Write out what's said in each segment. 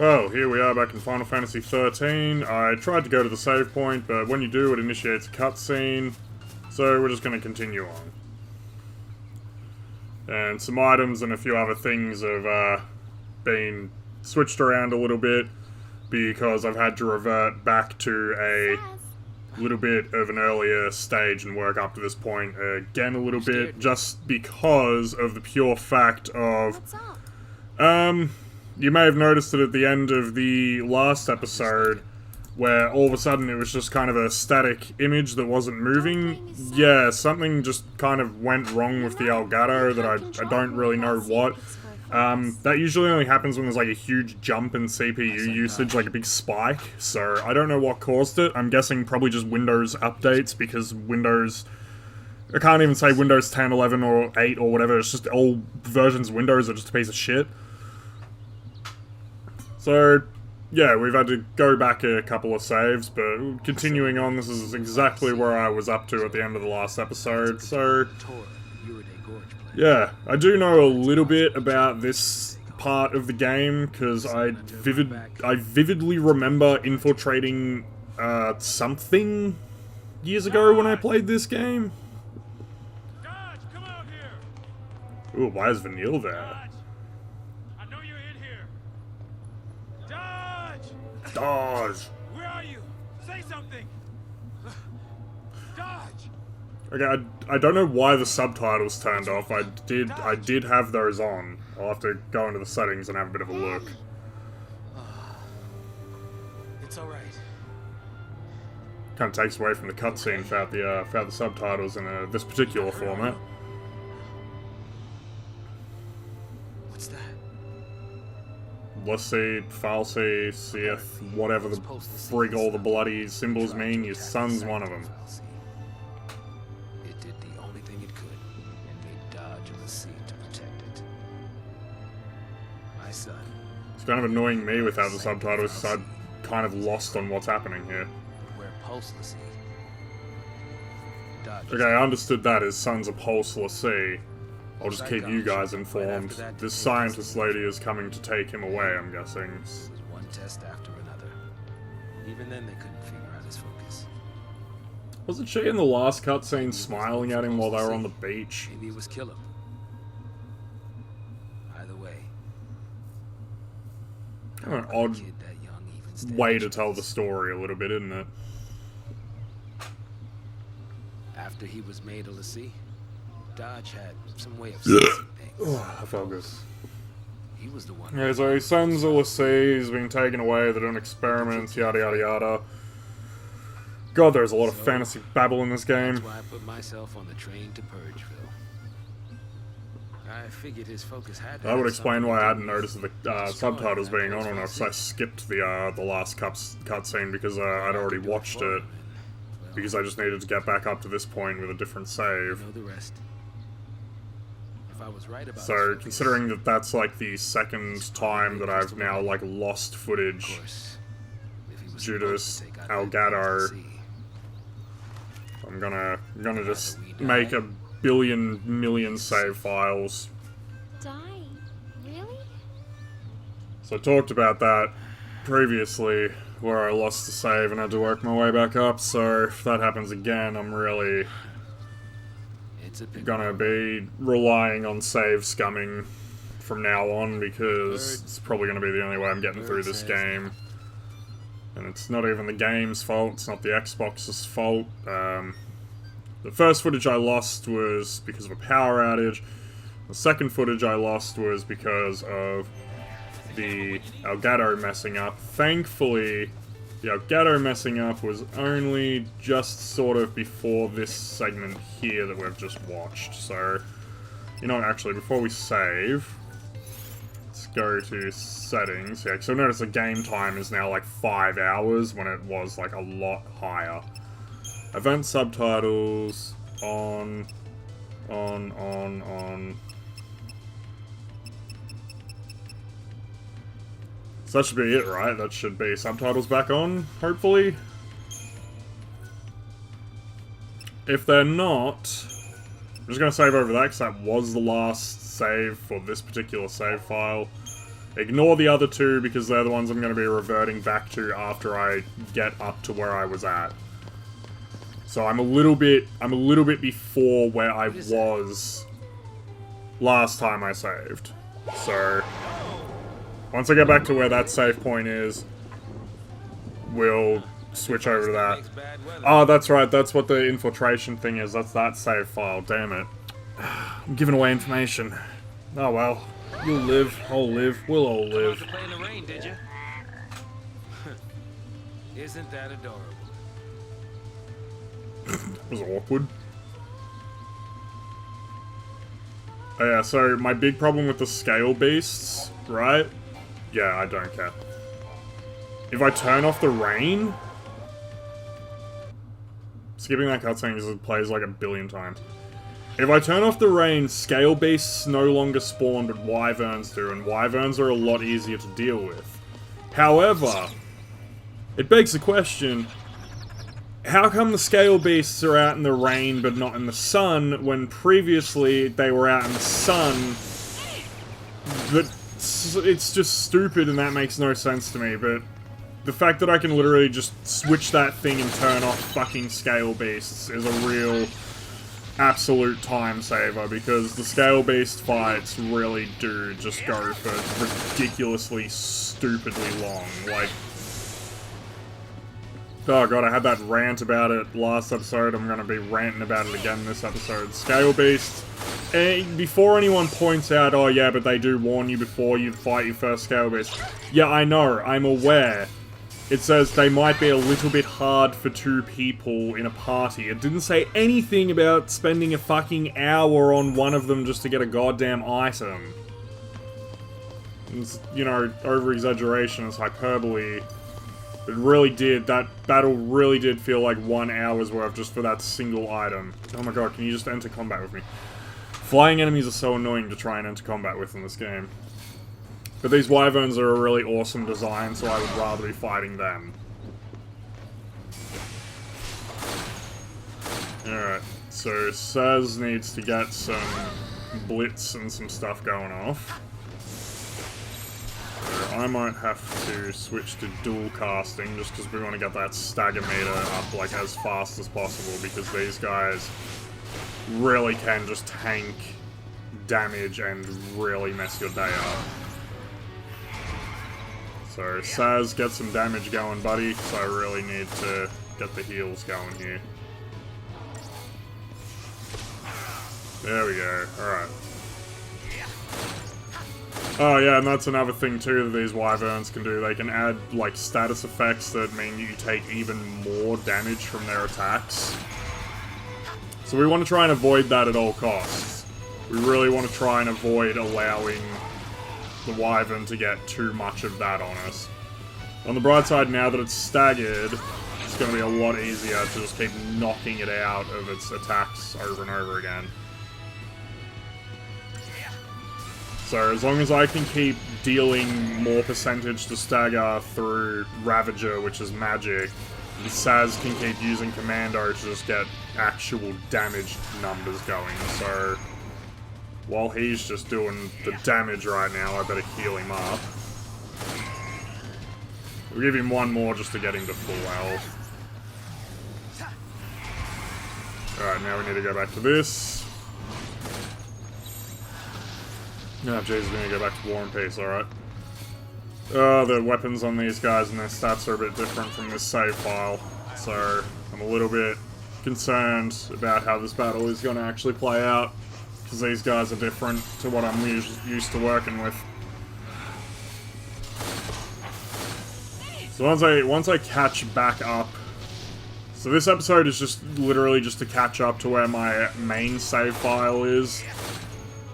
Well, here we are back in Final Fantasy XIII. I tried to go to the save point, but when you do, it initiates a cutscene. So we're just going to continue on. And some items and a few other things have been switched around a little bit because I've had to revert back to a little bit of an earlier stage and work up to this point again a little bit, just because of the pure fact of... you may have noticed it at the end of the last episode, where all of a sudden it was just kind of a static image that wasn't moving. Yeah, something just kind of went wrong with the Elgato that I don't really know what. That usually only happens when there's like a huge jump in CPU usage, like a big spike, so I don't know what caused it. I'm guessing probably just Windows updates, because Windows... I can't even say Windows 10, 11, or 8 or whatever, it's just all versions of Windows are just a piece of shit. So, yeah, we've had to go back a couple of saves, but continuing on, this is exactly where I was up to at the end of the last episode, so... yeah, I do know a little bit about this part of the game, because I vividly remember infiltrating, something years ago when I played this game. Ooh, why is Vanille there? Dodge! Where are you? Say something! Dodge! Okay, I don't know why the subtitles turned off. I did have those on. I'll have to go into the settings and have a bit of a look. It's alright. Kind of takes away from the cutscene without the subtitles in this particular format. What's that? Lassie, Falsey, Seeth, whatever the frig all the bloody symbols mean, your son's one of them. It did the only thing it could, and made Dodge a Lassie to protect it. My son. It's kind of annoying me without the subtitles, so I'm kind of lost on what's happening here. We're Pulse Lassie. Okay, I understood that his son's a Pulse Lassie. I'll just keep you guys informed. This scientist lady is coming to take him away, I'm guessing. It was one test after another. Even then they couldn't figure out his focus. Wasn't she in the last cutscene smiling at him while they were on the beach? Maybe it was kill him. Either way. An odd way to tell the story a little bit, isn't it? After he was made a Lassie, Dodge had some way of sensing things. Oh, I felt good. He was the one. Yeah, so his son's a Lassie, he's been taken away, they're doing experiments, yada yada yada. God, there's a lot of fantasy babble in this game. That's why I put myself on the train to Purgeville. I figured his focus had to That would have explain something why to I do hadn't with noticed the destroying subtitles that being on, Purge or Lassie. I skipped the last cutscene because I'd already watched it, because I just needed to get back up to this point with a different You save. know the rest. If I was right about So, his focus, considering that that's like the second time that I've now like lost of footage course, if he was due to supposed this to take out that Elgato, Lassie, I'm gonna just make a billion million save files. Die? Really? So I talked about that previously, where I lost the save and had to work my way back up, so if that happens again, I'm really it's a pick. gonna be relying on save scumming from now on, because it's probably gonna be the only way I'm getting through this game. And it's not even the game's fault, it's not the Xbox's fault. The first footage I lost was because of a power outage. The second footage I lost was because of the Elgato messing up. Thankfully, the Elgato messing up was only just sort of before this segment here that we've just watched. So, you know what, actually, before we save, let's go to settings. Yeah, so notice the game time is now like 5 hours when it was like a lot higher. Event subtitles on. So that should be it, right? That should be subtitles back on, hopefully. If they're not, I'm just going to save over that, because that was the last save for this particular save file. Ignore the other two because they're the ones I'm going to be reverting back to after I get up to where I was at. So I'm a little bit before where I was last time I saved. So once I get back to where that save point is, we'll switch over to that. Oh, that's right, that's what the infiltration thing is. That's that save file, damn it. I'm giving away information. Oh well. You'll live, I'll live, we'll all live. To play in the rain, did you? Isn't that adorable? That was awkward. Oh yeah, so my big problem with the scale beasts, right? Yeah, I don't care. If I turn off the rain... Skipping that cutscene because it plays like a billion times. If I turn off the rain, scale beasts no longer spawn, but wyverns do, and wyverns are a lot easier to deal with. However, it begs the question, how come the scale beasts are out in the rain but not in the sun, when previously they were out in the sun? But it's just stupid and that makes no sense to me, but the fact that I can literally just switch that thing and turn off fucking scale beasts is a real absolute time saver, because the scale beast fights really do just go for ridiculously, stupidly long. Like, oh god, I had that rant about it last episode, I'm gonna be ranting about it again this episode. Scale beasts, before anyone points out, oh yeah, but they do warn you before you fight your first scale beast. Yeah, I know, I'm aware. It says they might be a little bit hard for 2 people in a party. It didn't say anything about spending a fucking hour on one of them just to get a goddamn item. It's, you know, over-exaggeration is hyperbole. It really did, that battle really did feel like 1 hour's worth just for that single item. Oh my god, can you just enter combat with me? Flying enemies are so annoying to try and enter combat with in this game. But these wyverns are a really awesome design, so I would rather be fighting them. Alright, so Saz needs to get some blitz and some stuff going off. So I might have to switch to dual casting, just because we want to get that stagger meter up like as fast as possible, because these guys really can just tank damage and really mess your day up. So, Saz, get some damage going, buddy, so I really need to get the heals going here. There we go, alright. Oh yeah, and that's another thing too that these wyverns can do. They can add, like, status effects that mean you take even more damage from their attacks. So we want to try and avoid that at all costs. We really want to try and avoid allowing the wyvern to get too much of that on us. On the bright side, now that it's staggered, it's going to be a lot easier to just keep knocking it out of its attacks over and over again. So as long as I can keep dealing more percentage to stagger through Ravager, which is magic, and Saz can keep using Commando to just get actual damage numbers going. So while he's just doing the damage right now, I better heal him up. We'll give him one more just to get him to full health. Alright, now we need to go back to this. Oh jeez, we're gonna go back to War and Peace, alright. Oh, the weapons on these guys and their stats are a bit different from this save file. So, I'm a little bit concerned about how this battle is gonna actually play out, because these guys are different to what I'm used to working with. So once I catch back up, so this episode is just literally just to catch up to where my main save file is,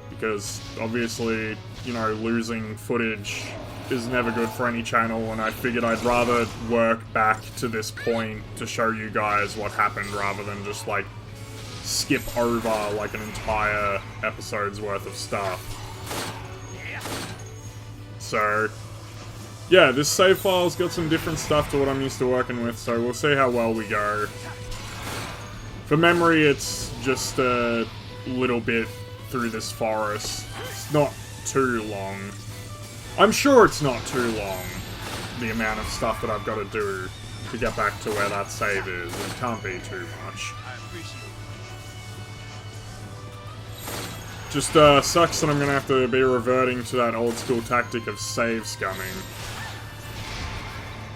because obviously, you know, losing footage is never good for any channel, and I figured I'd rather work back to this point to show you guys what happened rather than just like skip over like an entire episode's worth of stuff. So yeah, this save file's got some different stuff to what I'm used to working with, so we'll see how well we go. For memory, it's just a little bit through this forest. It's not too long. I'm sure it's not too long, the amount of stuff that I've got to do to get back to where that save is. It can't be too much. Just sucks that I'm gonna have to be reverting to that old school tactic of save scumming.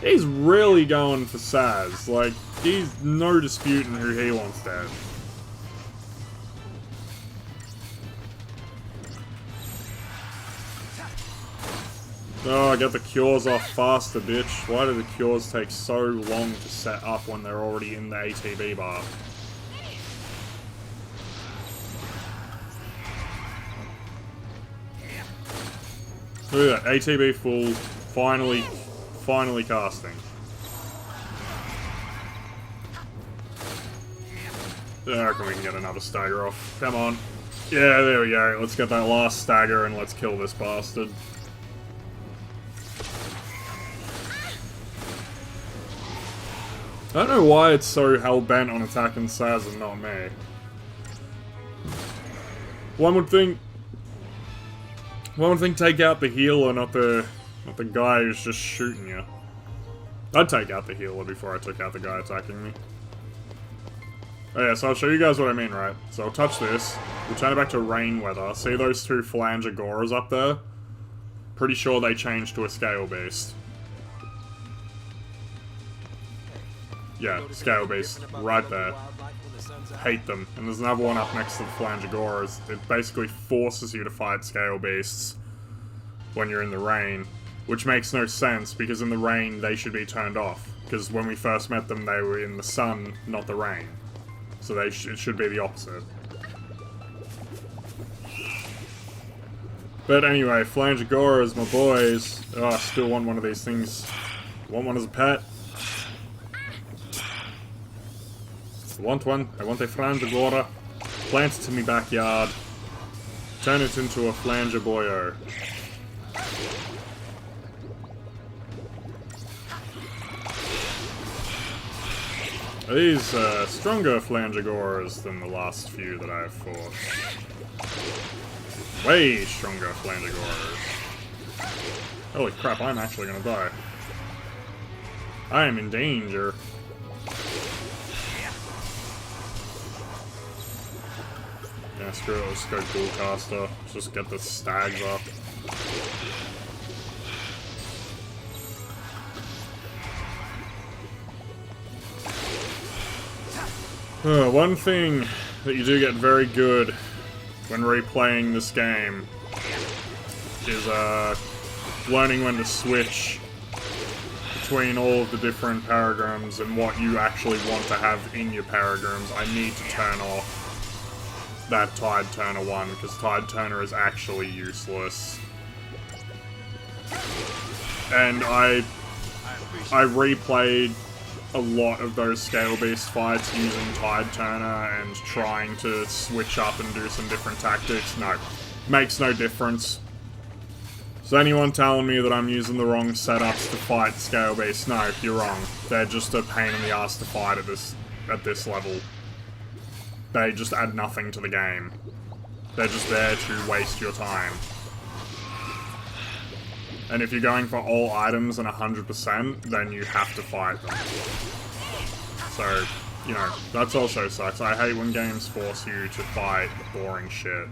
He's really going for Saz. Like, he's no disputing who he wants dead. Oh, get the cures off faster, bitch. Why do the cures take so long to set up when they're already in the ATB bar? Look at that, ATB full, finally casting. I reckon we can get another stagger off. Come on. Yeah, there we go. Let's get that last stagger and let's kill this bastard. I don't know why it's so hell-bent on attacking Saz and not me. One would think take out the healer, not the guy who's just shooting you. I'd take out the healer before I took out the guy attacking me. Oh yeah, so I'll show you guys what I mean, right? So I'll touch this, we'll turn it back to rain weather. See those two Phalange Agoras up there? Pretty sure they changed to a scale beast. Yeah, scale beast, right there. Hate them. And there's another one up next to the Phalange Agoras. It basically forces you to fight scale beasts when you're in the rain, which makes no sense because in the rain they should be turned off. Because when we first met them, they were in the sun, not the rain. So it should be the opposite. But anyway, Phalange Agoras, my boys. Oh, I still want one of these things. Want one as a pet. I want one. I want a Phalange Agora. Plant it in my backyard. Turn it into a Phalange Boyo. These stronger Phalange Agoras than the last few that I have fought. Way stronger Phalange Agoras. Holy crap, I'm actually gonna die. I am in danger. Yeah, screw it, let's go dual caster. Let's just get the stags up. One thing that you do get very good when replaying this game is learning when to switch between all of the different paragrams and what you actually want to have in your paragrams. I need to turn off that Tide Turner one, because Tide Turner is actually useless. And I replayed a lot of those Scale Beast fights using Tide Turner and trying to switch up and do some different tactics. No, makes no difference. So anyone telling me that I'm using the wrong setups to fight Scale Beast, no, you're wrong. They're just a pain in the ass to fight at this level. They just add nothing to the game. They're just there to waste your time. And if you're going for all items and 100%, then you have to fight them. So, you know, that's also sucks. I hate when games force you to fight boring shit.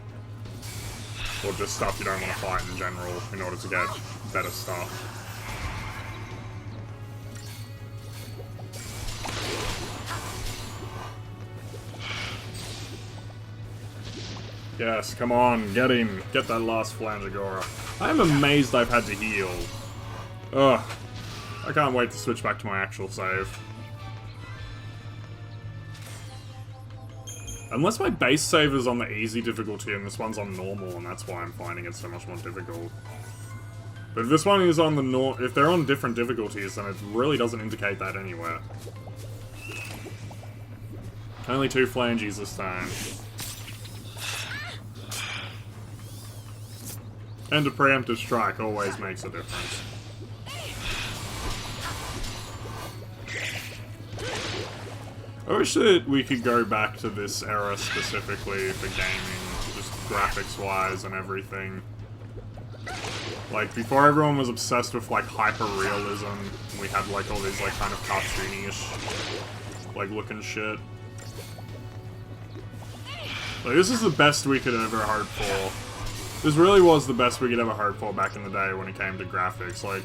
Or just stuff you don't want to fight in general in order to get better stuff. Yes, come on, get him. Get that last Phalange Agora. I am amazed I've had to heal. Ugh. I can't wait to switch back to my actual save. Unless my base save is on the easy difficulty and this one's on normal, and that's why I'm finding it so much more difficult. But if this one is on the if they're on different difficulties, then it really doesn't indicate that anywhere. Only 2 Phalanges this time. And a preemptive strike always makes a difference. I wish that we could go back to this era specifically for gaming, just graphics-wise and everything. Like, before everyone was obsessed with, like, hyper-realism, we had, like, all these, like, kind of cartoony-ish, like, looking shit. Like, this is the best we could ever hope for. This really was the best we could ever hope for back in the day when it came to graphics. Like,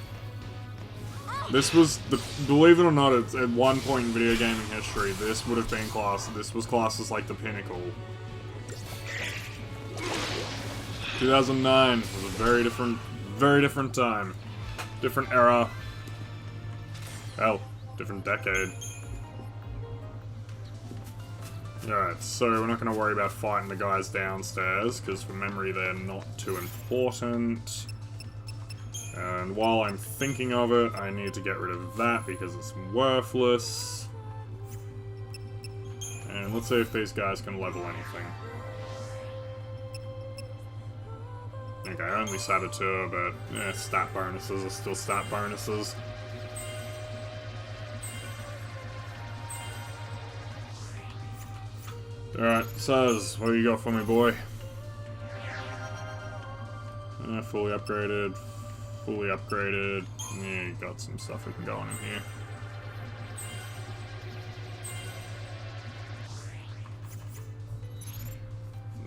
this was, believe it or not, it's, at one point in video gaming history, this would have been classed, this was classed as, like, the pinnacle. 2009 was a very different time. Different era. Hell, different decade. Alright, so we're not going to worry about fighting the guys downstairs, because from memory they're not too important. And while I'm thinking of it, I need to get rid of that because it's worthless. And let's see if these guys can level anything. Okay, only Saboteur, but stat bonuses are still stat bonuses. Alright, Saz, what do you got for me, boy? Fully upgraded. Fully upgraded. Yeah, you got some stuff we can go on in here.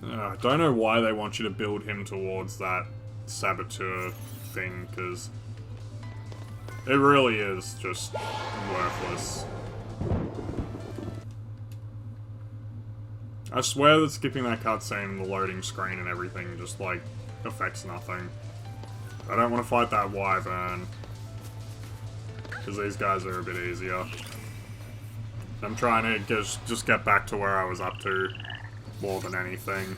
I don't know why they want you to build him towards that Saboteur thing, because it really is just worthless. I swear that skipping that cutscene, the loading screen and everything just, like, affects nothing. I don't want to fight that Wyvern, because these guys are a bit easier. I'm trying to just get back to where I was up to, more than anything.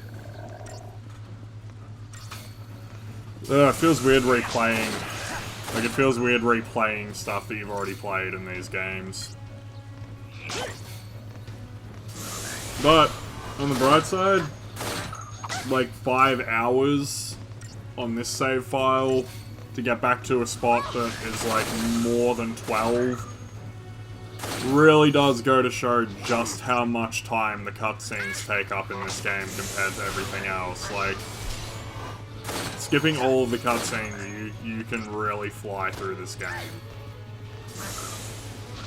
It feels weird replaying. Like, it feels weird replaying stuff that you've already played in these games. But, on the bright side, like 5 hours on this save file to get back to a spot that is like more than 12 really does go to show just how much time the cutscenes take up in this game compared to everything else. Like, skipping all of the cutscenes, you can really fly through this game.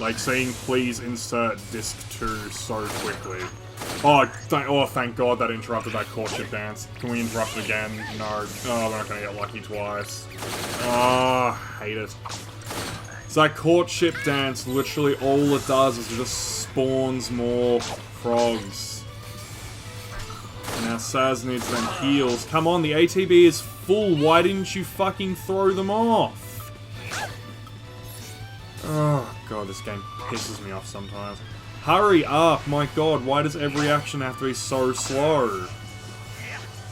Like, saying please insert disc 2 so quickly. Oh, thank God that interrupted that courtship dance. Can we interrupt it again? No. Oh, we're not gonna get lucky twice. Oh, hate it. So that courtship dance, literally all it does is it just spawns more frogs. Now Saz needs them heals. Come on, the ATB is full. Why didn't you fucking throw them off? Oh, God, this game pisses me off sometimes. Hurry up! My God, why does every action have to be so slow?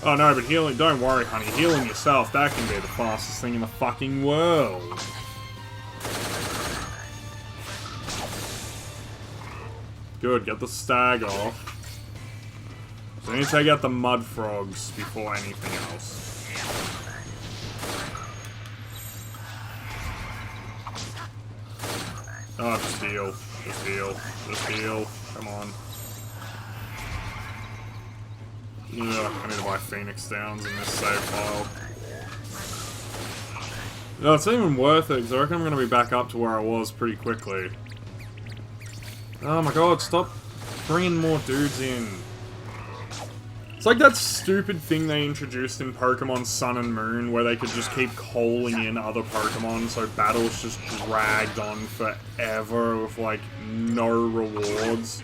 Oh no, but healing, don't worry honey, healing yourself, that can be the fastest thing in the fucking world. Good, get the stag off. So I need to take out the mud frogs before anything else. Oh, just heal. Just heal. Just heal. Come on. Yeah, I need to buy Phoenix Downs in this save file. No, it's not even worth it, because I reckon I'm going to be back up to where I was pretty quickly. Oh my God, stop bringing more dudes in. It's like that stupid thing they introduced in Pokemon Sun and Moon, where they could just keep calling in other Pokemon, so battles just dragged on forever with, like, no rewards.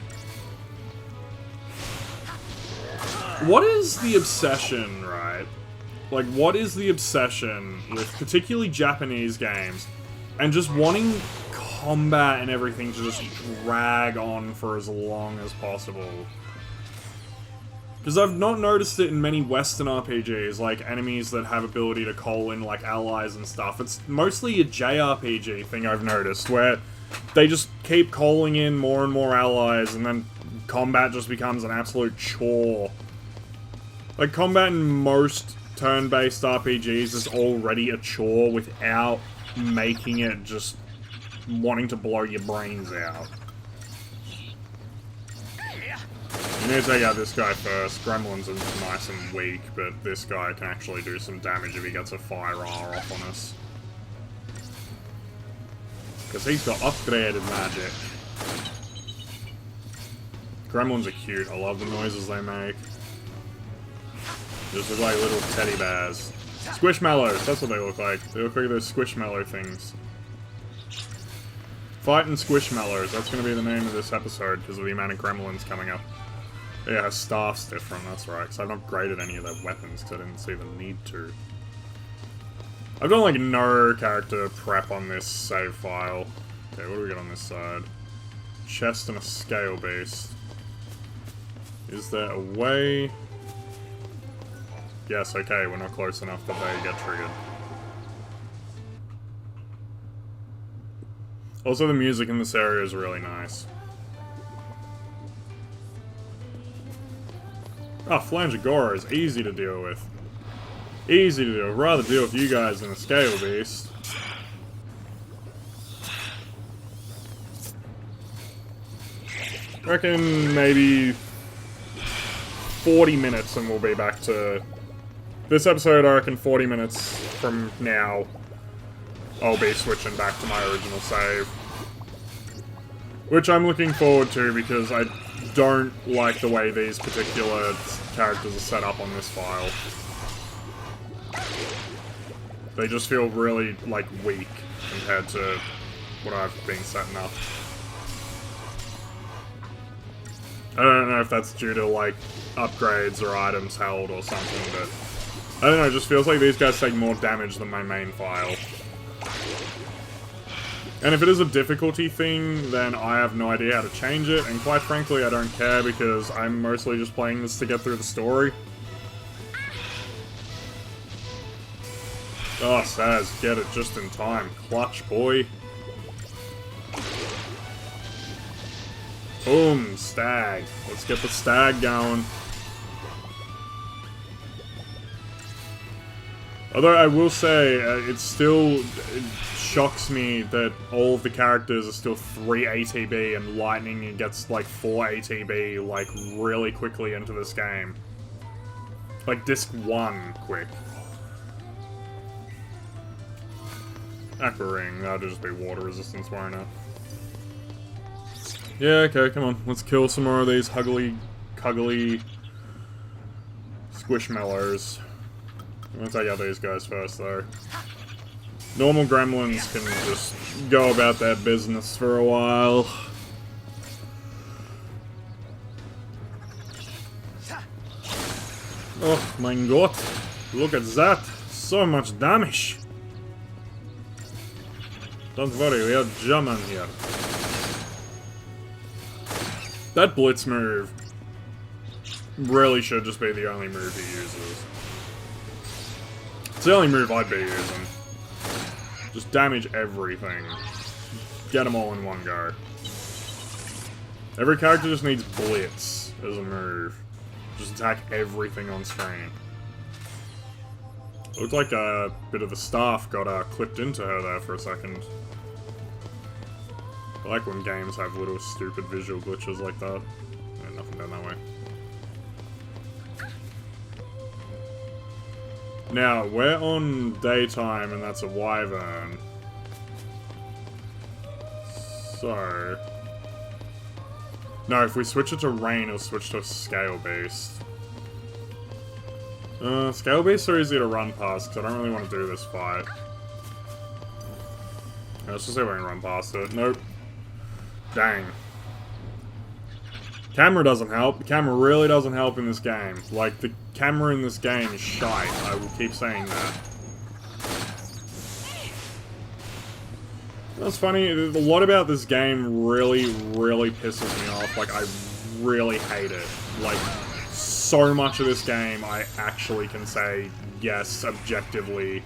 What is the obsession, right? Like, what is the obsession with particularly Japanese games, and just wanting combat and everything to just drag on for as long as possible? Because I've not noticed it in many Western RPGs, like enemies that have ability to call in, like, allies and stuff. It's mostly a JRPG thing I've noticed, where they just keep calling in more and more allies, and then combat just becomes an absolute chore. Like, combat in most turn-based RPGs is already a chore without making it just wanting to blow your brains out. We need to take out this guy first. Gremlins are nice and weak, but this guy can actually do some damage if he gets a fire R off on us. Because he's got upgraded magic. Gremlins are cute. I love the noises they make. Just look like little teddy bears. Squishmallows, that's what they look like. They look like those Squishmallow things. Fighting Squishmallows, that's going to be the name of this episode because of the amount of gremlins coming up. Yeah, her staff's different, that's right, because I've not upgraded any of their weapons because I didn't see the need to. I've done like no character prep on this save file. Okay, what do we got on this side? Chest and a scale beast. Is there a way? Yes, okay, we're not close enough that they get triggered. Also, the music in this area is really nice. Oh, Flangegora is easy to deal with. Easy to deal with. I'd rather deal with you guys than a scale beast. I reckon maybe 40 minutes and we'll be back to... This episode, I reckon 40 minutes from now, I'll be switching back to my original save. Which I'm looking forward to because I don't like the way these particular characters are set up on this file. They just feel really, like, weak compared to what I've been setting up. I don't know if that's due to, like, upgrades or items held or something, but... I don't know, it just feels like these guys take more damage than my main file. And if it is a difficulty thing, then I have no idea how to change it, and quite frankly, I don't care because I'm mostly just playing this to get through the story. Oh, Saz, get it just in time. Clutch, boy. Boom, stag. Let's get the stag going. Although I will say, it shocks me that all of the characters are still 3 ATB and Lightning gets like 4 ATB like really quickly into this game. Like disc 1 quick. Aqua Ring, that'll just be water resistance, won't it? Yeah, okay, come on. Let's kill some more of these cuggly Squishmallows. I'm gonna take out these guys first, though. Normal gremlins can just go about their business for a while. Oh my god. Look at that. So much damage. Don't worry, we have German here. That blitz move really should just be the only move he uses. It's the only move I'd be using. Just damage everything. Get them all in one go. Every character just needs blitz as a move. Just attack everything on screen. Looked like a bit of the staff got clipped into her there for a second. I like when games have little stupid visual glitches like that. Yeah, nothing down that way. Now, we're on daytime and that's a wyvern. So... No, if we switch it to rain, it'll switch to a scale beast. Scale beasts are easy to run past, because I don't really want to do this fight. Yeah, let's just see if I can run past it. Nope. Dang. Camera doesn't help. The camera really doesn't help in this game. Like, the camera in this game is shite. I will keep saying that. That's funny. A lot about this game really, really pisses me off. Like, I really hate it. Like, so much of this game I actually can say, yes, objectively,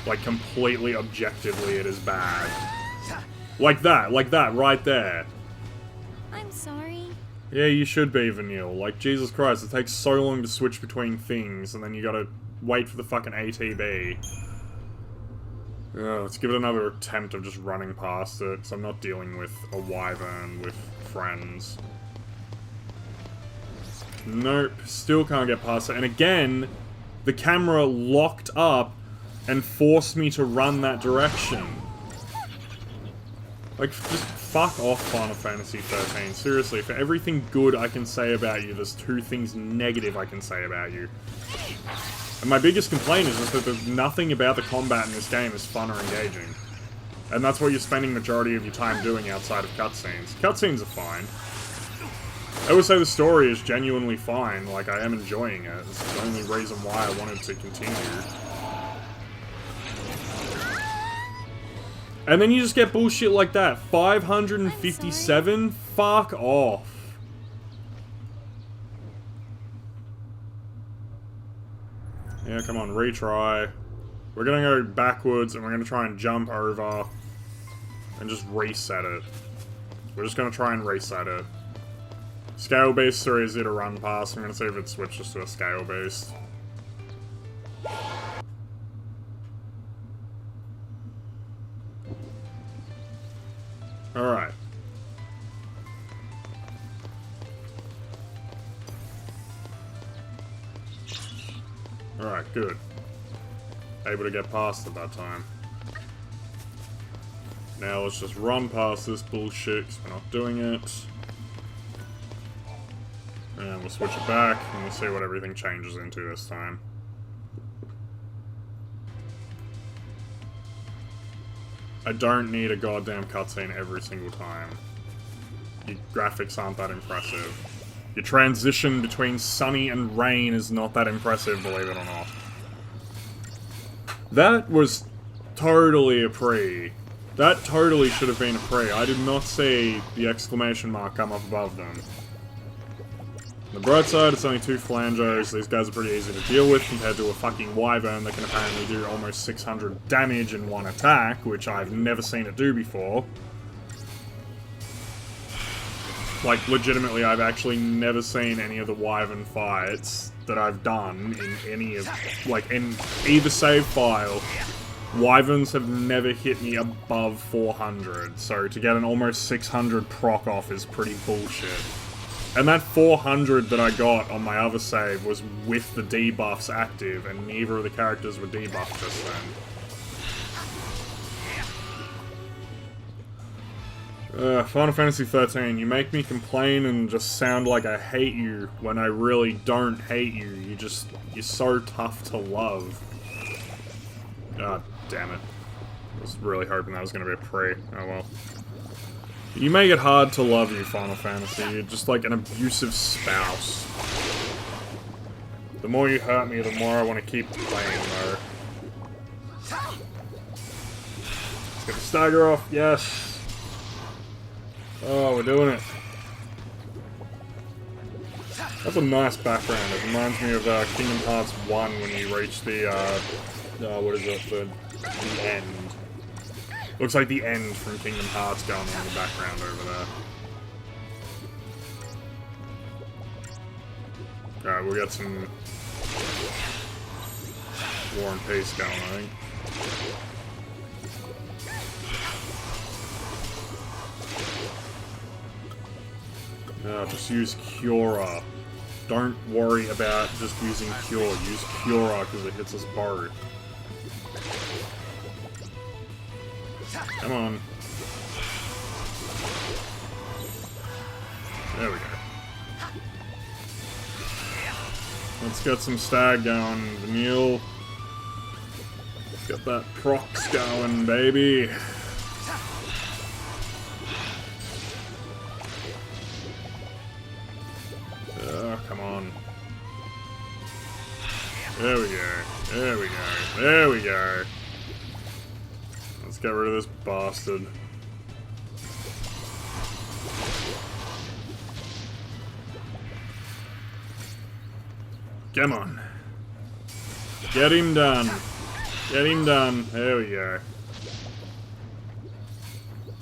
like, completely objectively it is bad. Like that, right there. I'm sorry. Yeah, you should be, Vanille. Like, Jesus Christ, it takes so long to switch between things, and then you gotta wait for the fucking ATB. Let's give it another attempt of just running past it, so I'm not dealing with a wyvern with friends. Nope, still can't get past it. And again, the camera locked up and forced me to run that direction. Like, just fuck off, Final Fantasy XIII. Seriously, for everything good I can say about you, there's 2 things negative I can say about you. And my biggest complaint is just that there's nothing about the combat in this game is fun or engaging. And that's what you're spending the majority of your time doing outside of cutscenes. Cutscenes are fine. I would say the story is genuinely fine, like I am enjoying it. It's the only reason why I wanted to continue. And then you just get bullshit like that. 557? Fuck off. Yeah, come on, retry. We're gonna go backwards and we're gonna try and jump over and just reset it. We're just gonna try and reset it. Scale-based are easy to run past. I'm gonna see if it switches to a scale-based. Alright. Alright, good. Able to get past it that time. Now let's just run past this bullshit, because we're not doing it. And we'll switch it back, and we'll see what everything changes into this time. I don't need a goddamn cutscene every single time. Your graphics aren't that impressive. Your transition between sunny and rain is not that impressive, believe it or not. That was totally a pre. That totally should have been a pre. I did not see the exclamation mark come up above them. On the bright side, it's only 2 flangos. These guys are pretty easy to deal with compared to a fucking wyvern that can apparently do almost 600 damage in 1 attack, which I've never seen it do before. Like, legitimately, I've actually never seen any of the wyvern fights that I've done in any of, like, in either save file. Wyverns have never hit me above 400, so to get an almost 600 proc off is pretty bullshit. And that 400 that I got on my other save was with the debuffs active, and neither of the characters were debuffed just then. Final Fantasy XIII, you make me complain and just sound like I hate you when I really don't hate you. You're so tough to love. God damn it. I was really hoping that was going to be a pre. Oh well. You make it hard to love you, Final Fantasy. You're just like an abusive spouse. The more you hurt me, the more I want to keep playing, though. Let's get the stagger off. Yes. Oh, we're doing it. That's a nice background. It reminds me of Kingdom Hearts 1 when you reach the, what is it? The end. Looks like the end from Kingdom Hearts going on in the background over there. Alright, we'll get some War and Peace going, I think. No, just use Cura. Don't worry about just using Cure. Use Cura because it hits us both. Come on. There we go. Let's get some stag going, Vanille. Get that procs going, baby. Oh, come on. There we go. There we go. There we go. Let's get rid of this bastard. Come on. Get him done. Get him done. There we go.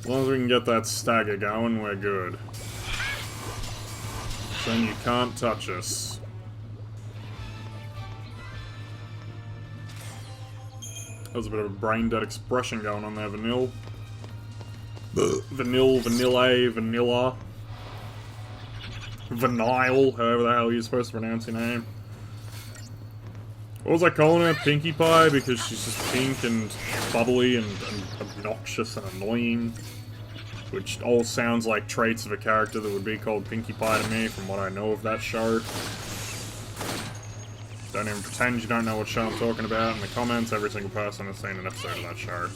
As long as we can get that stagger going, we're good. Then you can't touch us. There's a bit of a brain-dead expression going on there, Vanille. Vanille, vanilla, vanilla. Vanille, however the hell you're supposed to pronounce your name. What was I calling her? Pinkie Pie? Because she's just pink and bubbly and obnoxious and annoying. Which all sounds like traits of a character that would be called Pinkie Pie to me, from what I know of that show. Don't even pretend you don't know what show I'm talking about. In the comments, every single person has seen an episode of that show.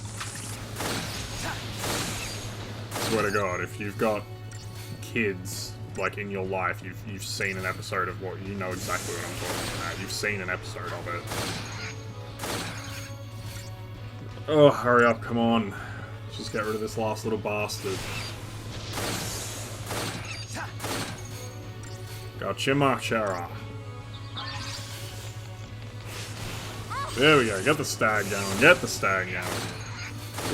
Swear to God, if you've got kids, like, in your life, you've seen an episode of what, you know exactly what I'm talking about. You've seen an episode of it. Oh, hurry up, come on. Let's just get rid of this last little bastard. Gotcha, Machera. There we go, get the stag going, get the stag going.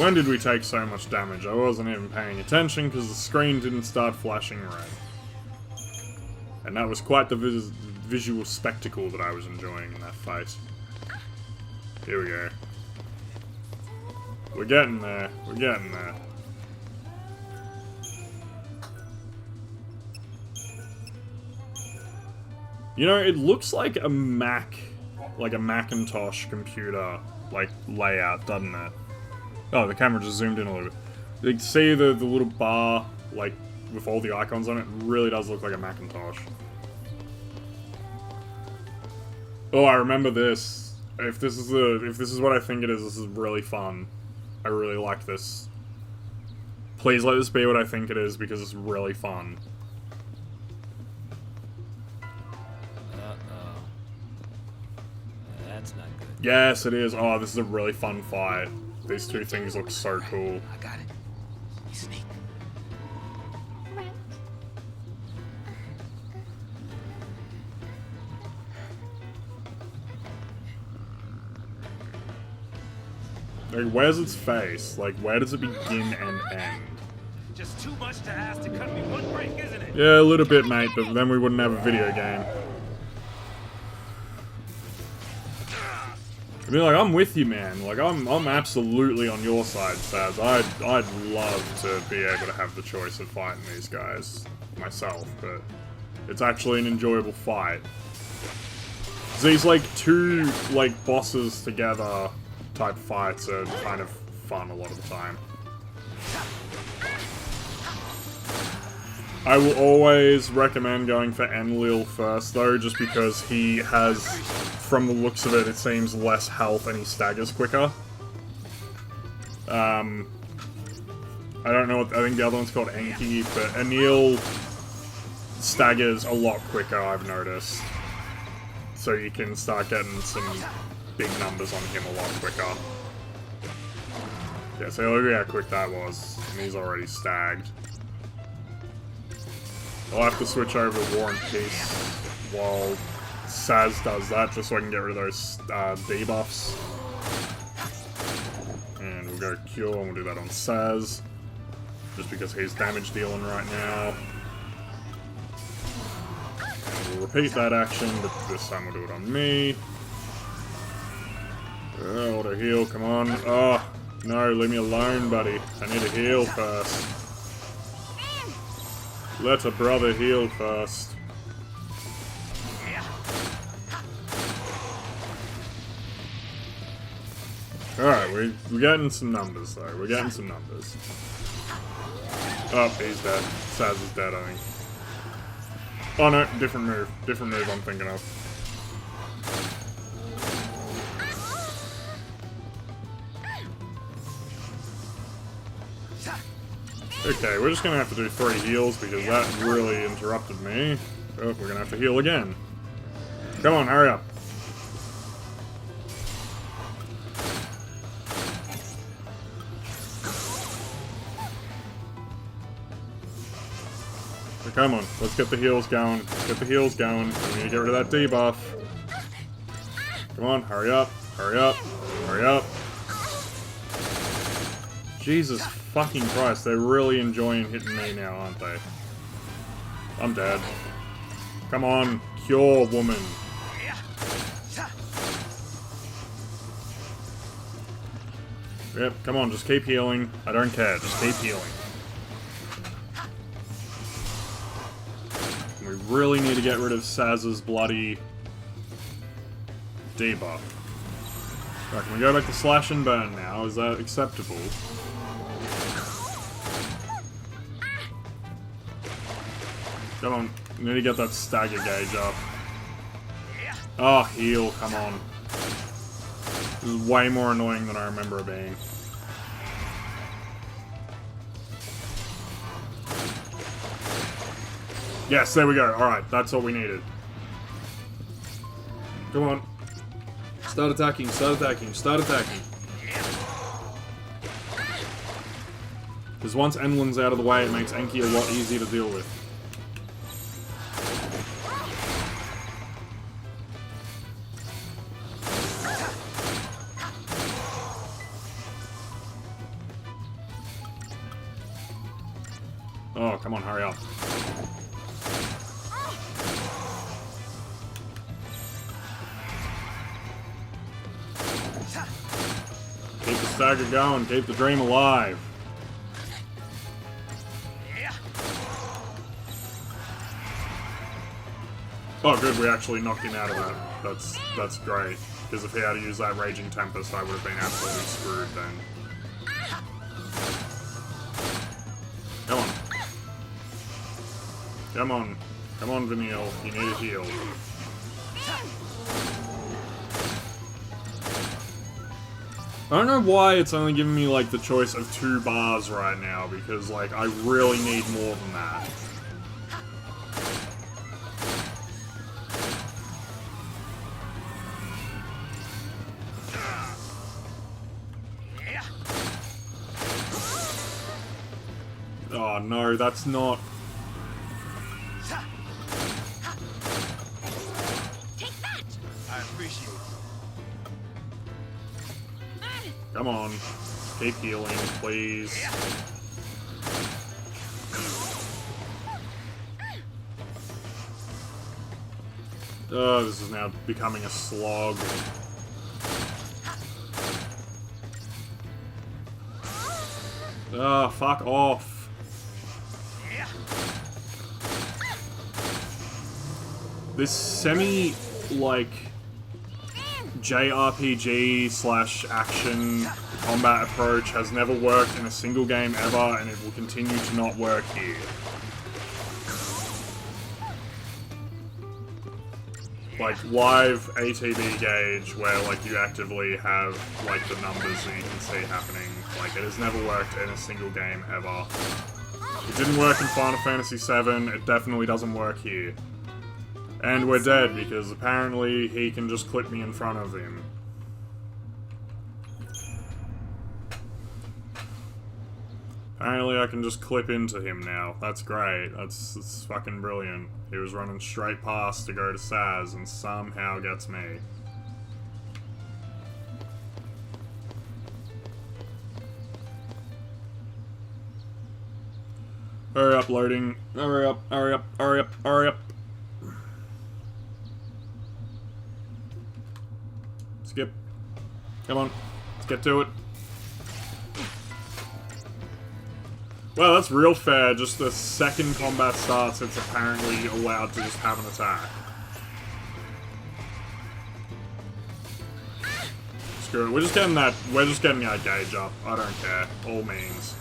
When did we take so much damage? I wasn't even paying attention because the screen didn't start flashing red. And that was quite the visual spectacle that I was enjoying in that fight. Here we go. We're getting there, we're getting there. You know, it looks like a Mac, like a Macintosh computer, like, layout, doesn't it? Oh, the camera just zoomed in a little bit. You can see the little bar, like, with all the icons on it. It really does look like a Macintosh. Oh, I remember this. If this is what I think it is, this is really fun. I really like this. Please let this be what I think it is, because it's really fun. That's not good. Yes, it is. Oh, this is a really fun fight. These two things look so cool. I got it. Sneak. Right. Like, where's its face? Like, where does it begin and end? Just too much to ask to cut me one break, isn't it? Yeah, a little bit, mate, but then we wouldn't have a video game. I mean, like, I'm with you, man. Like, I'm absolutely on your side, Saz. I'd love to be able to have the choice of fighting these guys myself, but it's actually an enjoyable fight. These, like, two, like, bosses together type fights are kind of fun a lot of the time. I will always recommend going for Enlil first, though, just because he has, from the looks of it, it seems less health and he staggers quicker. I don't know what, I think the other one's called Enki, but Enlil staggers a lot quicker, I've noticed. So you can start getting some big numbers on him a lot quicker. Yeah, so look at how quick that was, and he's already stagged. I'll have to switch over to War and Peace while Saz does that, just so I can get rid of those debuffs. And we'll go Cure, and we'll do that on Saz, just because he's damage dealing right now. And we'll repeat that action, but this time we'll do it on me. Oh, auto heal, come on. Oh, no, leave me alone, buddy. I need to heal first. Let a brother heal first. Alright, we're getting some numbers, though. We're getting some numbers. Oh, he's dead. Saz is dead, I think. Oh no, different move. Different move I'm thinking of. Okay, we're just gonna have to do 3 heals because that really interrupted me. Oh, we're gonna have to heal again. Come on, hurry up. So come on, let's get the heals going. Let's get the heals going. We need to get rid of that debuff. Come on, hurry up, hurry up, hurry up. Jesus fucking Christ, they're really enjoying hitting me now, aren't they? I'm dead. Come on, cure, woman. Yep, come on, just keep healing. I don't care, just keep healing. We really need to get rid of Saz's bloody debuff. Right, can we go back to slash and burn now? Is that acceptable? Come on, we need to get that stagger gauge up. Oh, heal, come on. This is way more annoying than I remember it being. Yes, there we go. Alright, that's what we needed. Come on. Start attacking, start attacking, start attacking. Because once Enlin's out of the way, it makes Enki a lot easier to deal with. Oh, come on, hurry up. Keep the stagger going, keep the dream alive. Oh good, we actually knocked him out of that. That's great. Because if he had to use that Raging Tempest, I would have been absolutely screwed then. Come on. Come on. Come on, Vanille. You need a heal. I don't know why it's only giving me, like, the choice of 2 bars right now, because, like, I really need more than that. Oh, no, that's not... I appreciate it. Come on. Keep healing, please. Oh, this is now becoming a slog. Oh, fuck off. This semi, like, JRPG/action combat approach has never worked in a single game ever, and it will continue to not work here. Like, live ATB gauge, where, like, you actively have, like, the numbers that you can see happening. Like, it has never worked in a single game ever. It didn't work in Final Fantasy VII, it definitely doesn't work here. And we're dead, because apparently he can just clip me in front of him. Apparently I can just clip into him now. That's great. That's fucking brilliant. He was running straight past to go to Saz and somehow gets me. Hurry up, loading. Hurry up, hurry up, hurry up, hurry up. Skip. Come on. Let's get to it. Well, that's real fair. Just the second combat starts, it's apparently allowed to just have an attack. Screw it. We're just getting that gauge up. I don't care. All means.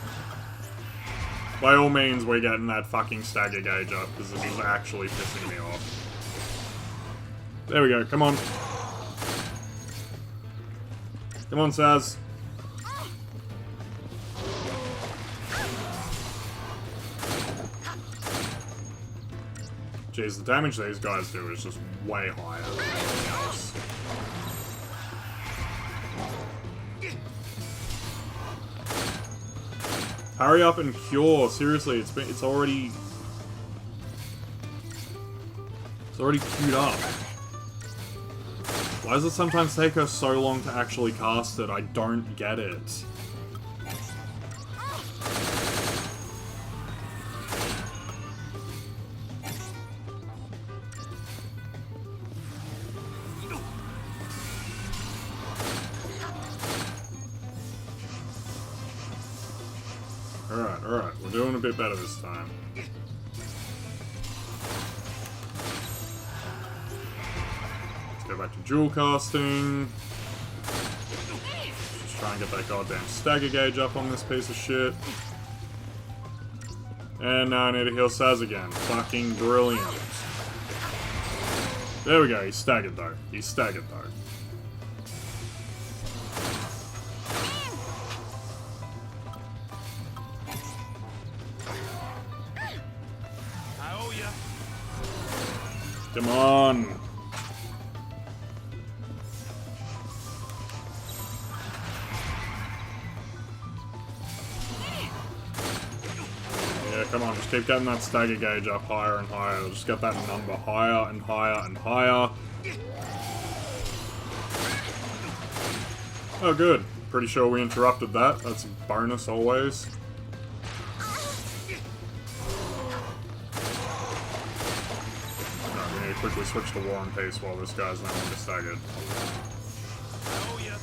By all means, we're getting that fucking stagger gauge up, because this is actually pissing me off. There we go. Come on. Come on, Saz. Jeez, the damage these guys do is just way higher than anything else. Hurry up and cure. Seriously, it's already queued up. Why does it sometimes take her so long to actually cast it? I don't get it. Alright, we're doing a bit better this time. Go back to dual casting. Just try and get that goddamn stagger gauge up on this piece of shit. And now I need to heal Saz again. Fucking brilliant. There we go, he's staggered though. He's staggered though. I owe ya. Come on. Yeah, come on, just keep getting that stagger gauge up higher and higher. Just get that number higher and higher and higher. Oh, good. Pretty sure we interrupted that. That's a bonus always. No, we need to quickly switch to War and Peace while this guy's no longer staggered. I owe ya.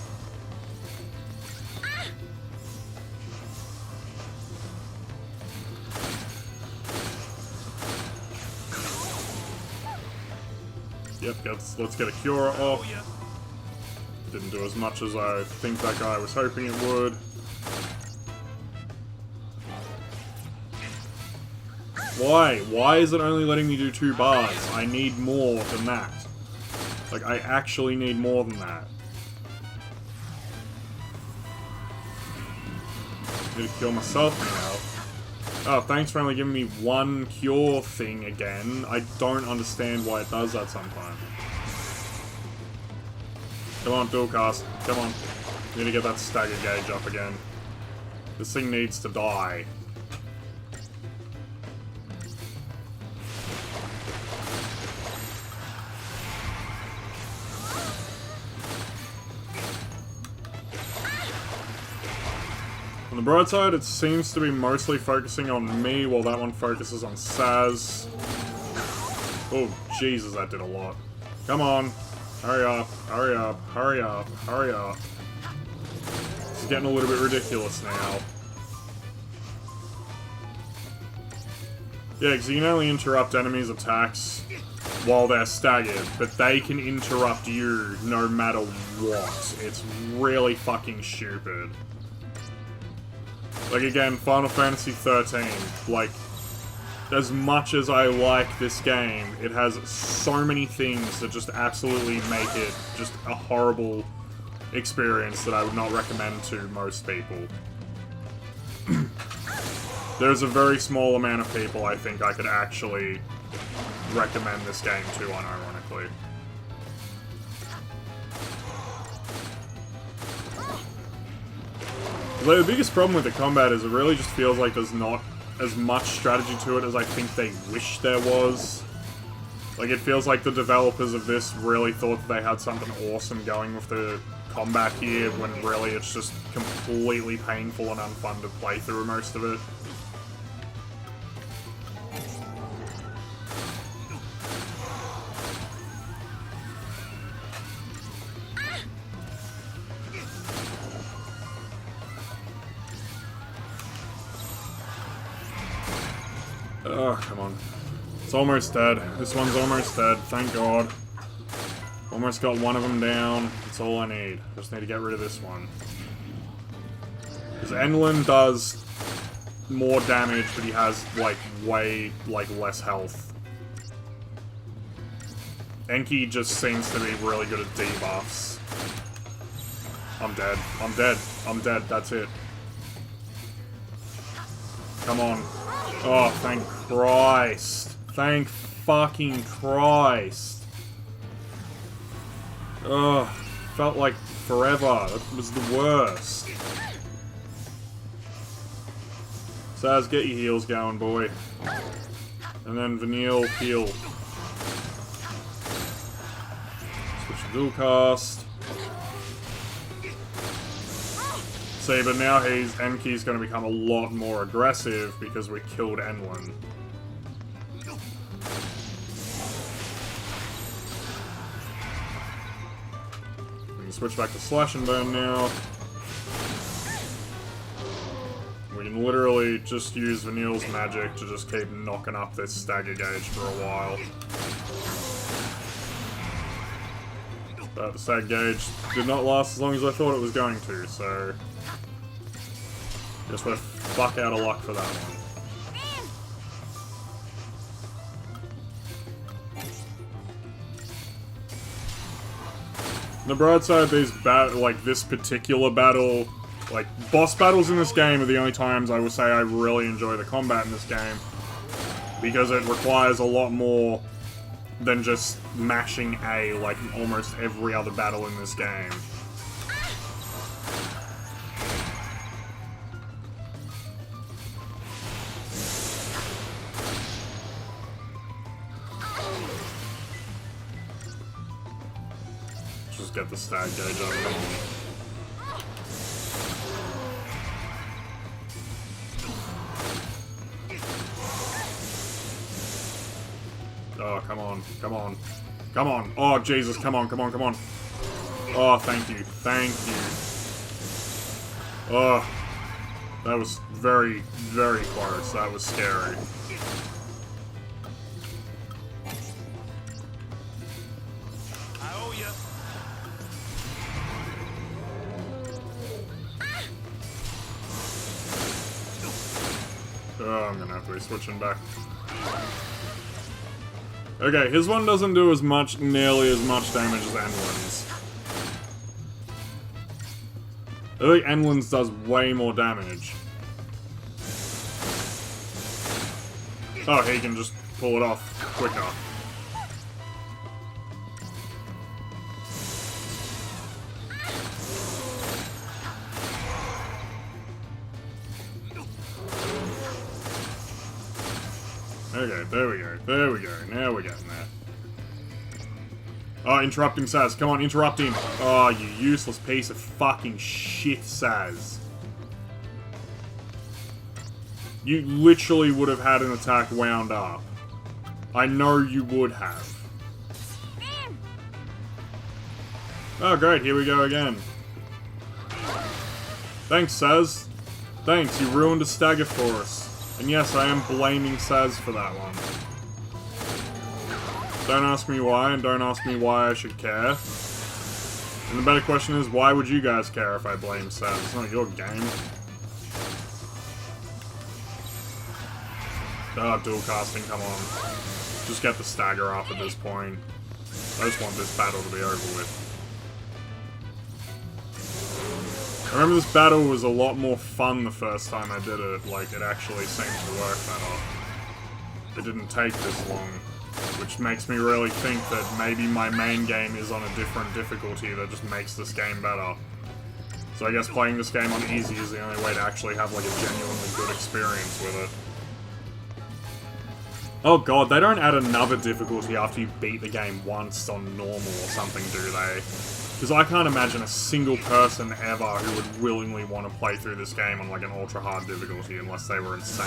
Yep, let's get a Cura off. Didn't do as much as I think that guy was hoping it would. Why? Why is it only letting me do 2 bars? I need more than that. Like, I actually need more than that. Need to kill myself now. Oh, thanks for only giving me 1 cure thing again. I don't understand why it does that sometimes. Come on, dual cast. Come on. Need to get that stagger gauge up again. This thing needs to die. On the bright side, it seems to be mostly focusing on me, while that one focuses on Saz. Oh, Jesus, that did a lot. Come on. Hurry up, hurry up, hurry up, hurry up. This is getting a little bit ridiculous now. Yeah, because you can only interrupt enemies' attacks while they're staggered, but they can interrupt you no matter what. It's really fucking stupid. Like, again, Final Fantasy XIII, like, as much as I like this game, it has so many things that just absolutely make it just a horrible experience that I would not recommend to most people. There's a very small amount of people I think I could actually recommend this game to, unironically. Like, the biggest problem with the combat is it really just feels like there's not as much strategy to it as I think they wish there was. Like, it feels like the developers of this really thought that they had something awesome going with the combat here, when really it's just completely painful and unfun to play through most of it. Oh, come on. It's almost dead. This one's almost dead, thank God. Almost got one of them down. That's all I need. Just need to get rid of this one. Because Enlil does more damage, but he has, like, way, like, less health. Enki just seems to be really good at debuffs. I'm dead. I'm dead. I'm dead. That's it. Come on. Oh, thank Christ. Thank fucking Christ. Ugh. Felt like forever. That was the worst. Saz, get your heals going, boy. And then Vanille, heal. Switch to dual cast. See, but now Enki's going to become a lot more aggressive because we killed Enlil. We can switch back to Slash and Burn now. We can literally just use Vanille's magic to just keep knocking up this stagger gauge for a while. But the stag gauge did not last as long as I thought it was going to, so... Guess we're fuck out of luck for that one. On the bright side, this particular battle, like, boss battles in this game are the only times I would say I really enjoy the combat in this game. Because it requires a lot more than just mashing A like almost every other battle in this game. Just get the stag gauge up, come on. Oh, come on, come on, come on. Oh, Jesus, come on, come on, come on. Oh, thank you, thank you. Oh, that was very, very close. That was scary. I owe you. Oh, I'm gonna have to be switching back. Okay, his one doesn't do as much, nearly as much damage as Enlin's. I think Enlin's does way more damage. Oh, he can just pull it off quicker. Okay, there we go, there we go, now we're getting there. Oh, interrupt him, Saz, come on, interrupt him! Oh, you useless piece of fucking shit, Saz. You literally would have had an attack wound up. I know you would have. Oh great, here we go again. Thanks, Saz. Thanks, you ruined a stagger for us. And yes, I am blaming Saz for that one. Don't ask me why, and don't ask me why I should care. And the better question is, why would you guys care if I blame Saz? It's not your game. Oh, dual casting, come on. Just get the stagger up at this point. I just want this battle to be over with. I remember this battle was a lot more fun the first time I did it, like, it actually seemed to work better. It didn't take this long, which makes me really think that maybe my main game is on a different difficulty that just makes this game better. So I guess playing this game on easy is the only way to actually have, like, a genuinely good experience with it. Oh god, they don't add another difficulty after you beat the game once on normal or something, do they? Because I can't imagine a single person ever who would willingly want to play through this game on like an ultra hard difficulty unless they were insane.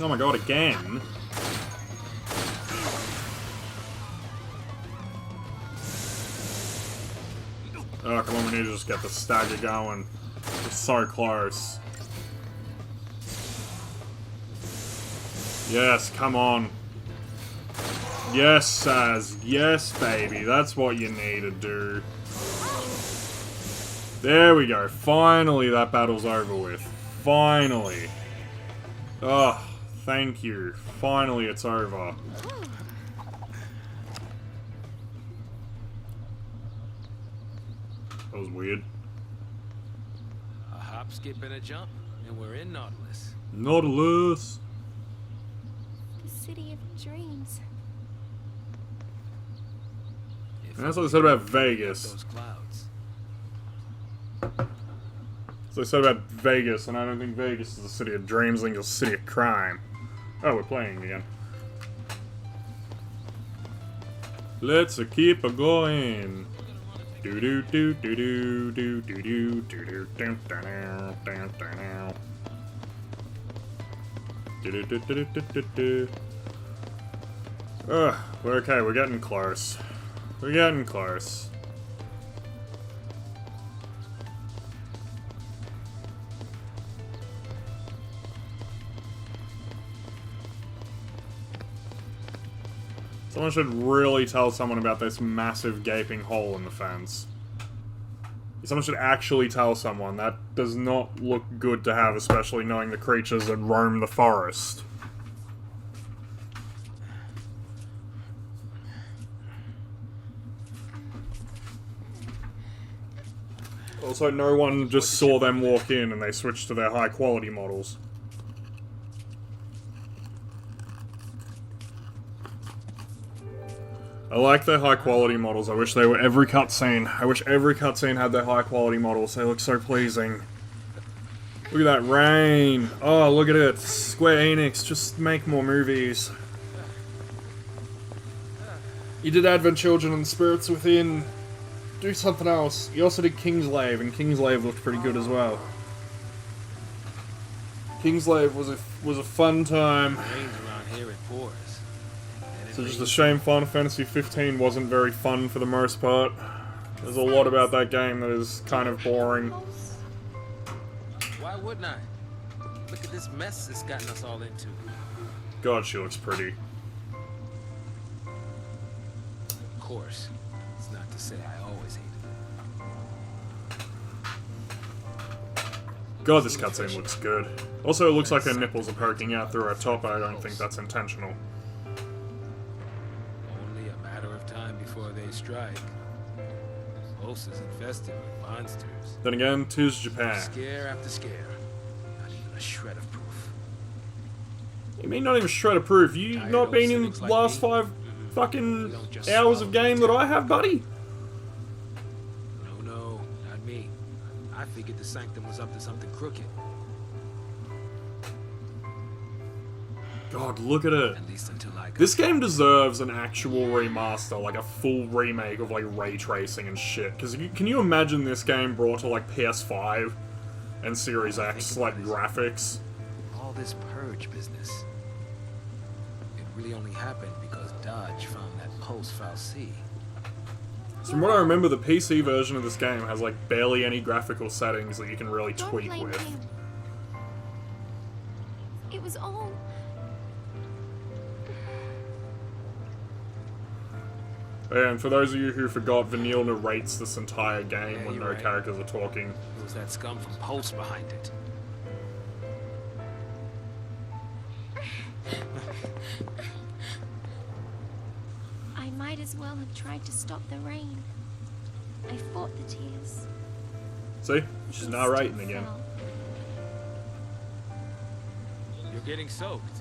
Oh my god, again? Oh, come on, we need to just get the stagger going. We're so close. Yes, come on. Yes, Saz. Yes, baby. That's what you need to do. There we go. Finally, that battle's over with. Finally. Oh, thank you. Finally, it's over. That was weird. A hop, skip, and a jump, and we're in Nautilus. Nautilus! The city of dreams. And that's what they said about Vegas. Those clouds. So they said about Vegas, and I don't think Vegas is a city of dreams, I think it's a city of crime. Oh, we're playing again. Let's keep a going. Do do do do do do do do do do do do do do do do do. Ugh, we're okay, we're getting close. We're getting close. Someone should really tell someone about this massive gaping hole in the fence. Someone should actually tell someone. That does not look good to have, especially knowing the creatures that roam the forest. Also, no one just saw them walk in and they switched to their high-quality models. I like their high-quality models. I wish they were every cutscene. I wish every cutscene had their high-quality models. They look so pleasing. Look at that rain. Oh, look at it. Square Enix, just make more movies. You did Advent Children and Spirits Within. Do something else. You also did Kingslave, and Kingslave looked pretty good as well. Kingslave was a fun time. Rains around here, it pours. So just a shame Final Fantasy 15 wasn't very fun for the most part. There's a lot about that game that is kind of boring. Why wouldn't I? Look at this mess it's gotten us all into. God, she looks pretty. Of course. It's not to say I always hated it. God, this cutscene looks good. Also, it looks like her nipples are poking out through her top. I don't think that's intentional. Only a matter of time before they strike. Most is infested with monsters. Then again, 'tis Japan. Scare after scare. Not even a shred of proof. You mean not even shred of proof? You not been in the last 5 fucking hours of game that I have, buddy? No, not me. I figured the Sanctum was up to something crooked. God, look at it. At least until I got This game deserves an actual remaster, like a full remake of like ray tracing and shit. Because can you imagine this game brought to like PS5 and Series X, like graphics? all this purge business. It really only happened because Dodge found that post-file C. So from what I remember, the PC version of this game has like barely any graphical settings that you can really Don't tweak blame with. him. It was all... And for those of you who forgot, Vanille narrates this entire game Yeah, when you're no right. characters are talking. It was that scum from Post behind it. I might as well have tried to stop the rain. I fought the tears. See? She's They narrating still again. fell. You're getting soaked.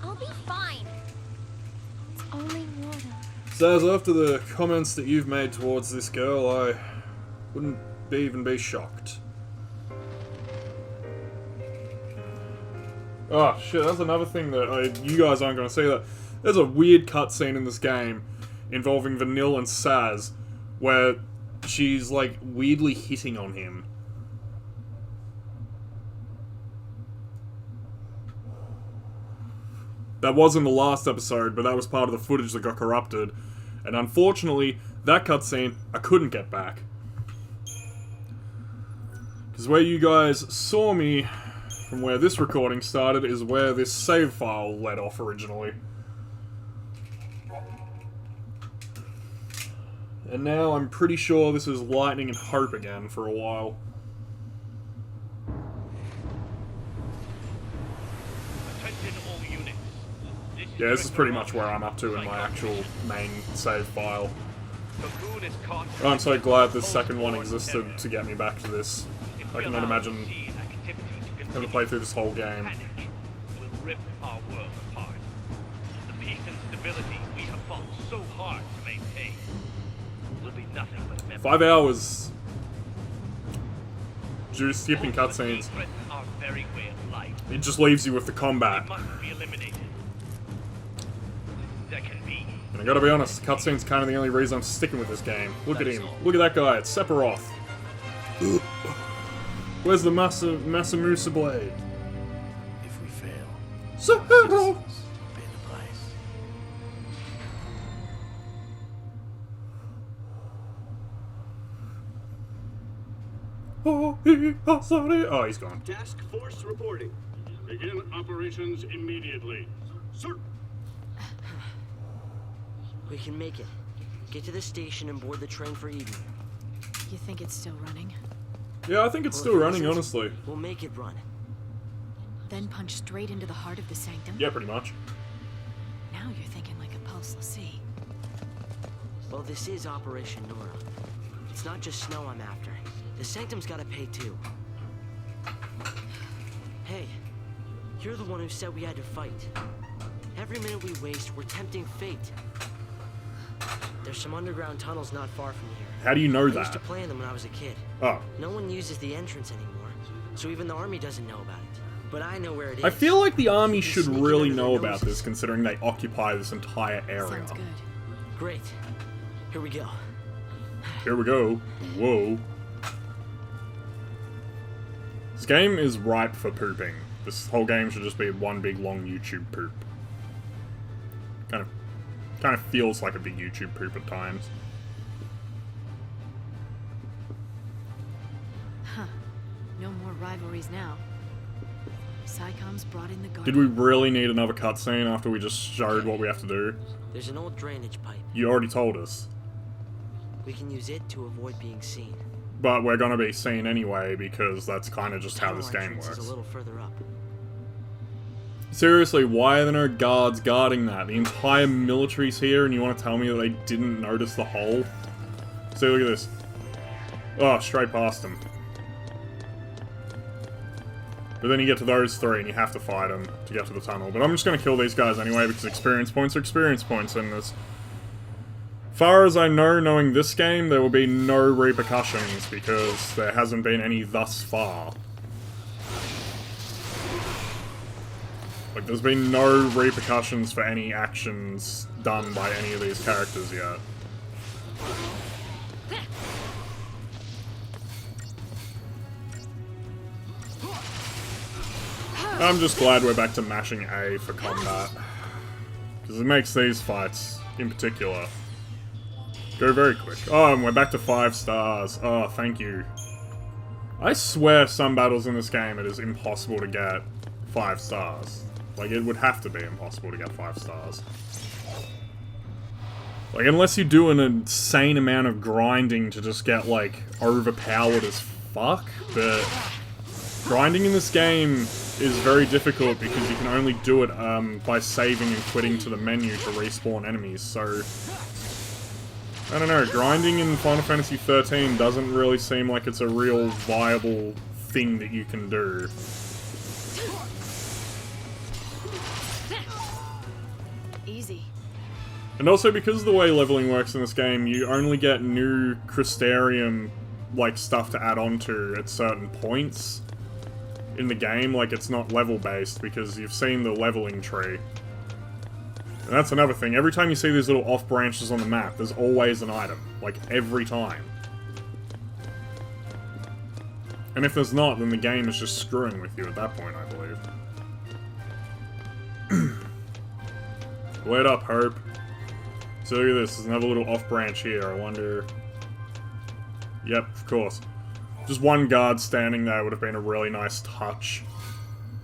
I'll be fine. It's only water. Says, after the comments that you've made towards this girl, I wouldn't even be shocked. Oh shit, that's another thing that you guys aren't going to see. That there's a weird cutscene in this game involving Vanille and Saz, where she's like weirdly hitting on him. That was in the last episode, but that was part of the footage that got corrupted. And unfortunately, that cutscene I couldn't get back. Because where you guys saw me, from where this recording started, is where this save file led off originally. And now I'm pretty sure this is Lightning and Hope again for a while. Attention all units. Yeah, this is pretty much where I'm up to in my actual main save file. Cocoon is caught. I'm so glad this second one existed to get me back to this. I cannot imagine having to play through this whole game. Panic will rip our world apart. The peace and stability we have fought so hard to maintain will be nothing but memory. 5 hours. Just skipping cutscenes. Threaten our very way of life. It just leaves you with the They combat. must be eliminated. There can be. And I gotta be honest, the cutscene's kind of the only reason I'm sticking with this game. Look at him. Look at that guy. It's Sephiroth. Where's the Masamusa blade? If we fail, Sephiroth! Oh, he's gone. Task force reporting. Begin operations immediately. Sir. We can make it. Get to the station and board the train for Eden. You think it's still running? Yeah, I think it's still running, honestly. We'll make it run. Then punch straight into the heart of the sanctum? Yeah, pretty much. Now you're thinking like a pulseless sea. Well, this is Operation Nora. It's not just Snow I'm after. The sanctum's gotta pay too. Hey, you're the one who said we had to fight. Every minute we waste, we're tempting fate. There's some underground tunnels not far from here. How do you know I used to that? play in them when I was a kid. Oh. No one uses the entrance anymore, so even the army doesn't know about it. But I know where it is. I feel like the army should sneaking really under know their about noses. this, considering they occupy this entire area. Sounds good. Great. Here we go. Here we go. Whoa. This game is ripe for pooping. This whole game should just be one big long YouTube poop. Kind of feels like a big YouTube poop at times. Huh. No more rivalries now. Psychom's brought in the guard. Did we really need another cutscene after we just showed what we have to do? There's an old drainage pipe. You already told us. We can use it to avoid being seen. But we're gonna be seen anyway, because that's kind of just how Tunnel this game entrance works. is a little further up. Seriously, why are there no guards guarding that? The entire military's here and you want to tell me that they didn't notice the hole? See, look at this. Oh, straight past them. But then you get to those three and you have to fight them to get to the tunnel. But I'm just going to kill these guys anyway because experience points are experience points in this. Far as I know, knowing this game, there will be no repercussions because there hasn't been any thus far. Like, there's been no repercussions for any actions done by any of these characters yet. I'm just glad we're back to mashing A for combat. Because it makes these fights, in particular, go very quick. Oh, and we're back to 5 stars. Oh, thank you. I swear some battles in this game it is impossible to get 5 stars. Like, it would have to be impossible to get 5 stars. Like, unless you do an insane amount of grinding to just get, like, overpowered as fuck, but grinding in this game is very difficult because you can only do it by saving and quitting to the menu to respawn enemies, so I don't know, grinding in Final Fantasy XIII doesn't really seem like it's a real viable thing that you can do. Easy. And also, because of the way leveling works in this game, you only get new Crystarium, like, stuff to add on to at certain points in the game. Like, it's not level-based, because you've seen the leveling tree. And that's another thing. Every time you see these little off-branches on the map, there's always an item. Like, every time. And if there's not, then the game is just screwing with you at that point, I believe. Wait up, Herb. So look at this, there's another little off-branch here, I wonder... Yep, of course. Just one guard standing there would have been a really nice touch.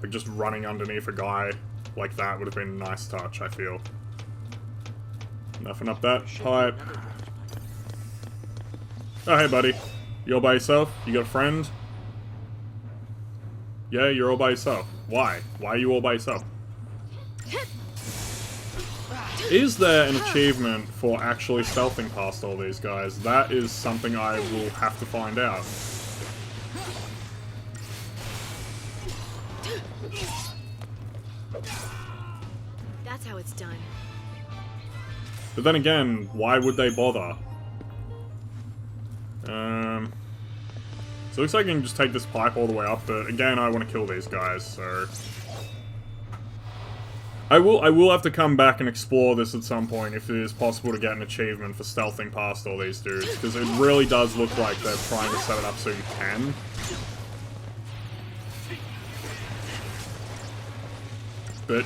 Like, just running underneath a guy like that would have been a nice touch, I feel. Nothing up that pipe. Oh, hey, buddy. You all by yourself? You got a friend? Yeah, you're all by yourself. Why? Why are you all by yourself? Is there an achievement for actually stealthing past all these guys? That is something I will have to find out. That's how it's done. But then again, why would they bother? So it looks like I can just take this pipe all the way up, but again, I want to kill these guys, so... I will have to come back and explore this at some point if it is possible to get an achievement for stealthing past all these dudes, because it really does look like they're trying to set it up so you can. But,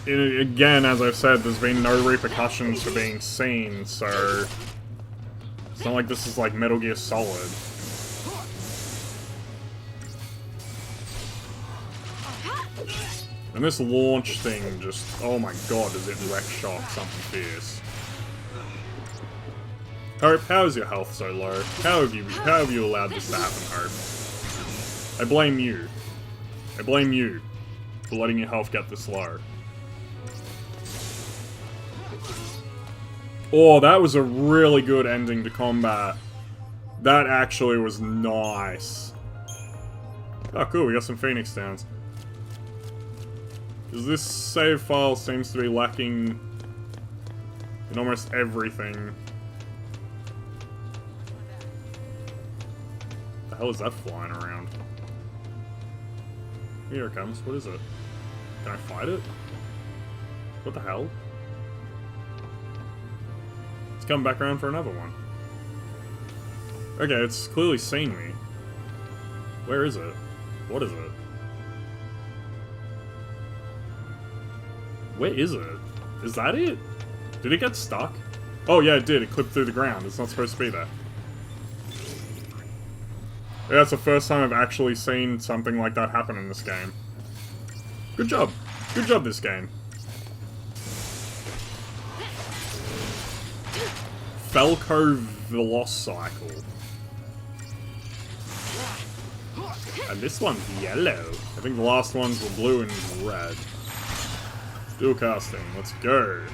again, as I've said, there's been no repercussions for being seen, so... It's not like this is like Metal Gear Solid. And this launch thing just... Oh my god, does it wreck shock something fierce. Hope, how is your health so low? How have you allowed this to happen, Hope? I blame you. I blame you for letting your health get this low. Oh, that was a really good ending to combat. That actually was nice. Oh, cool, we got some Phoenix Downs. Because this save file seems to be lacking in almost everything. The hell is that flying around? Here it comes. What is it? Can I fight it? What the hell? It's coming back around for another one. Okay, it's clearly seen me. Where is it? What is it? Where is it? Is that it? Did it get stuck? Oh yeah, it did. It clipped through the ground. It's not supposed to be there. Yeah, it's the first time I've actually seen something like that happen in this game. Good job. Good job, this game. Falco Velocicle. And this one's yellow. I think the last ones were blue and red. Dual casting, let's go.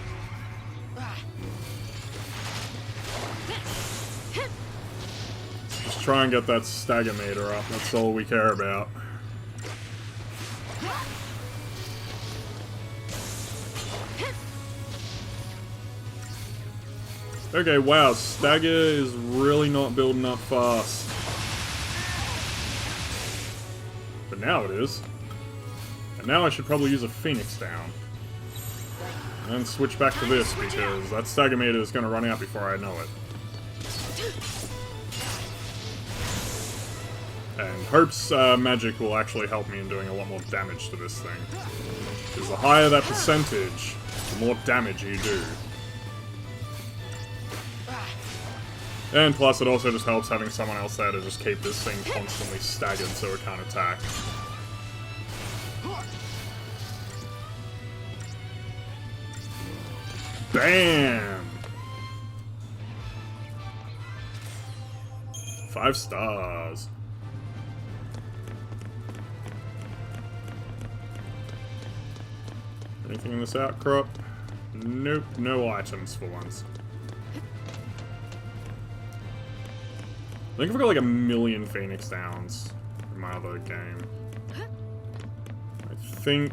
Just try and get that stagger meter up, that's all we care about. Okay, wow, stagger is really not building up fast. But now it is. And now I should probably use a Phoenix Down. And then switch back to this, because that stagger meter is going to run out before I know it. And Hope's magic will actually help me in doing a lot more damage to this thing. Because the higher that percentage, the more damage you do. And plus, it also just helps having someone else there to just keep this thing constantly staggered so it can't attack. Bam! 5 stars. Anything in this outcrop? Nope, no items for once. I think I've got like 1,000,000 Phoenix Downs in my other game. I think...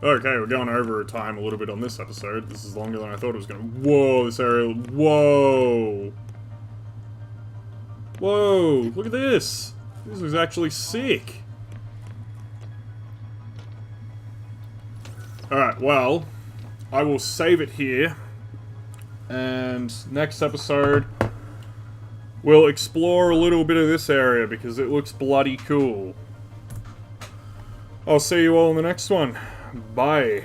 Okay, we're going over time a little bit on this episode. This is longer than I thought it was going to... Whoa, this area... Whoa! Whoa, look at this! This is actually sick! Alright, well, I will save it here. And next episode, we'll explore a little bit of this area because it looks bloody cool. I'll see you all in the next one. Bye.